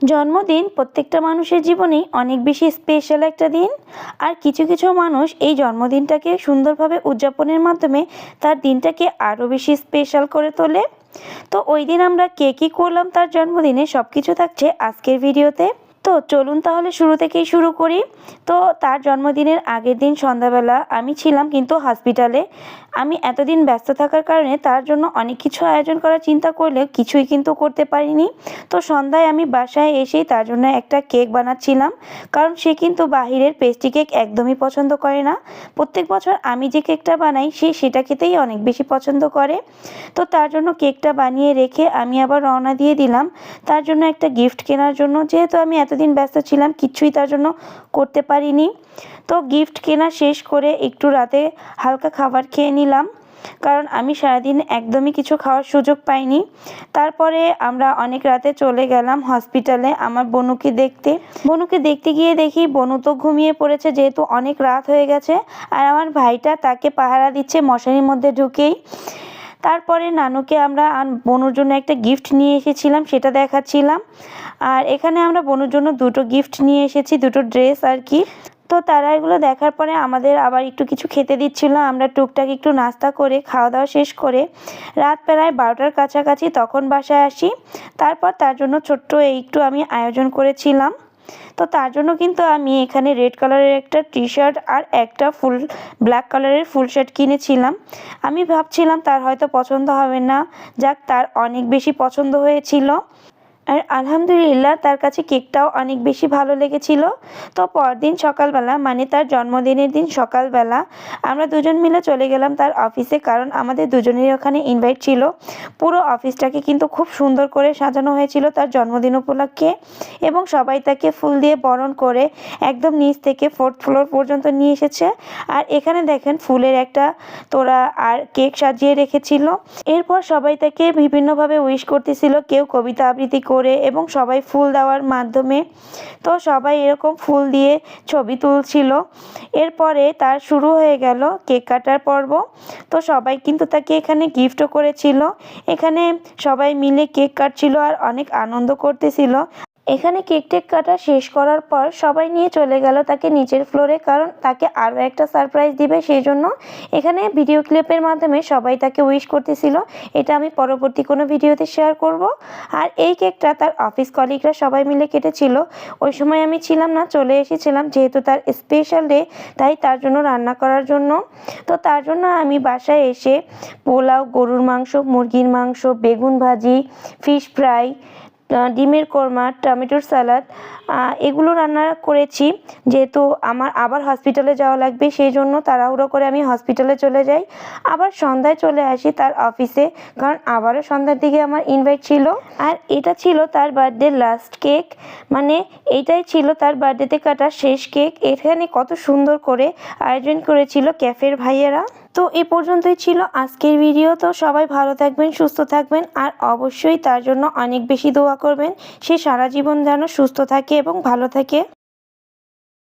জন্মদিন প্রত্যেকটা মানুষের জীবনেই অনেক বেশি স্পেশাল একটা দিন। আর কিছু কিছু মানুষ এই জন্মদিনটাকে সুন্দরভাবে উদযাপনের মাধ্যমে তার দিনটাকে আরও বেশি স্পেশাল করে তোলে। তো ওই দিন আমরা কে কী করলাম তার জন্মদিনে সব কিছু থাকছে আজকের ভিডিওতে। তো চলুন তাহলে শুরু থেকেই শুরু করি। তো তার জন্মদিনের আগের দিন সন্ধ্যাবেলা আমি ছিলাম কিন্তু হসপিটালে। আমি এতদিন ব্যস্ত থাকার কারণে তার জন্য অনেক কিছু আয়োজন করার চিন্তা করলেও কিছুই কিন্তু করতে পারিনি। তো সন্ধ্যায় আমি বাসায় এসেই তার জন্য একটা কেক বানাচ্ছিলাম, কারণ সে কিন্তু বাহিরের পেস্ট্রি কেক একদমই পছন্দ করে না। প্রত্যেক বছর আমি যে কেকটা বানাই সে সেটা খেতেই অনেক বেশি পছন্দ করে। তো তার জন্য কেকটা বানিয়ে রেখে আমি আবার রওনা দিয়ে দিলাম তার জন্য একটা গিফট কেনার জন্য। যেহেতু আমি এতদিন ব্যস্ত ছিলাম কিছুই তার জন্য করতে পারিনি। তো গিফট কেনা শেষ করে একটু রাতে হালকা খাবার খেয়ে নিলাম, কারণ আমি সারাদিন একদমই কিছু খাওয়ার সুযোগ পাইনি। তারপরে আমরা অনেক রাতে চলে গেলাম হসপিটালে আমার বনুকে দেখতে গিয়ে দেখি বনু তো ঘুমিয়ে পড়েছে, যেহেতু অনেক রাত হয়ে গেছে। আর আমার ভাইটা তাকে পাহারা দিচ্ছে মশারির মধ্যে ঢুকেই। তারপরে নানুকে আমরা বনুর জন্য একটা গিফট নিয়ে এসেছিলাম, সেটা দেখাচ্ছিলাম। আর এখানে আমরা বনুর জন্য দুটো গিফট নিয়ে এসেছি, দুটো ড্রেস আর কি। তো তারা এগুলো দেখার পরে আমাদের আবার একটু কিছু খেতে দিচ্ছিল। আমরা টুকটাক একটু নাস্তা করে খাওয়া দাওয়া শেষ করে রাত প্রায় 12টার কাছাকাছি তখন বাসায় আসি। তারপর তার জন্য ছোট্ট একটু আমি আয়োজন করেছিলাম। তো তার জন্য কিন্তু আমি এখানে রেড কালারের একটা টি শার্ট আর একটা ব্ল্যাক কালারের ফুল শার্ট কিনেছিলাম। আমি ভাবছিলাম তার হয়তো পছন্দ হবে না, যাক তার অনেক বেশি পছন্দ হয়েছিল। আর আলহামদুলিল্লাহ তার কাছে কেকটাও অনেক বেশি ভালো লেগেছিল। তো পরদিন সকালবেলা, মানে তার জন্মদিনের দিন সকালবেলা আমরা দুজন মিলে চলে গেলাম তার অফিসে, কারণ আমাদের দুজনেরই ওখানে ইনভাইট ছিল। পুরো অফিসটাকে কিন্তু খুব সুন্দর করে সাজানো হয়েছিল তার জন্মদিন উপলক্ষে, এবং সবাই তাকে ফুল দিয়ে বরণ করে একদম নিচ থেকে 4th ফ্লোর পর্যন্ত নিয়ে এসেছে। আর এখানে দেখেন ফুলের একটা তোড়া আর কেক সাজিয়ে রেখেছিল। এরপর সবাই তাকে বিভিন্নভাবে উইশ করতেছিল, কেউ কবিতা আবৃত্তি করে এবং সবাই ফুল দেওয়ার মাধ্যমে। তো সবাই এরকম ফুল দিয়ে ছবি তুলছিল। এরপরে তার শুরু হয়ে গেল কেক কাটার পর্ব। তো সবাই কিন্তু তাকে এখানে গিফটও করেছিল। এখানে সবাই মিলে কেক কাটছিল আর অনেক আনন্দ করতেছিল। এখানে কেক টেক কাটা শেষ করার পর সবাই নিয়ে চলে গেল তাকে নিচের ফ্লোরে, কারণ তাকে আরও একটা সারপ্রাইজ দিবে, সেই জন্য এখানে ভিডিও ক্লিপের মাধ্যমে সবাই তাকে উইশ করতেছিল। এটা আমি পরবর্তী কোনো ভিডিওতে শেয়ার করব। আর এই কেকটা তার অফিস কলিগরা সবাই মিলে কেটেছিল। ওই সময় আমি ছিলাম না, চলে এসেছিলাম, যেহেতু তার স্পেশাল ডে তাই তার জন্য রান্না করার জন্য। তো তার জন্য আমি বাসায় এসে পোলাও, গরুর মাংস, মুরগির মাংস, বেগুন ভাজি, ফিশ ফ্রাই, ডিমের কোরমা, টমেটোর স্যালাড, এগুলো রান্না করেছি। যেহেতু আমার আবার হসপিটালে যাওয়া লাগবে, সেই জন্য তাড়াহুড়ো করে আমি হসপিটালে চলে যাই। আবার সন্ধ্যায় চলে আসি তার অফিসে, কারণ আবারও সন্ধ্যার দিকে আমার ইনভাইট ছিল। আর এটা ছিল তার বার্থডে লাস্ট কেক, মানে এইটাই ছিল তার বার্থডেতে কাটা শেষ কেক। এখানে কত সুন্দর করে আয়োজন করেছিল ক্যাফের ভাইয়েরা। তো এই পর্যন্তই ছিল আজকের ভিডিও। তো সবাই ভালো থাকবেন, সুস্থ থাকবেন, আর অবশ্যই তার জন্য অনেক বেশি দোয়া করবেন। সে সারা জীবন যেন সুস্থ থাকে এবং ভালো থাকে।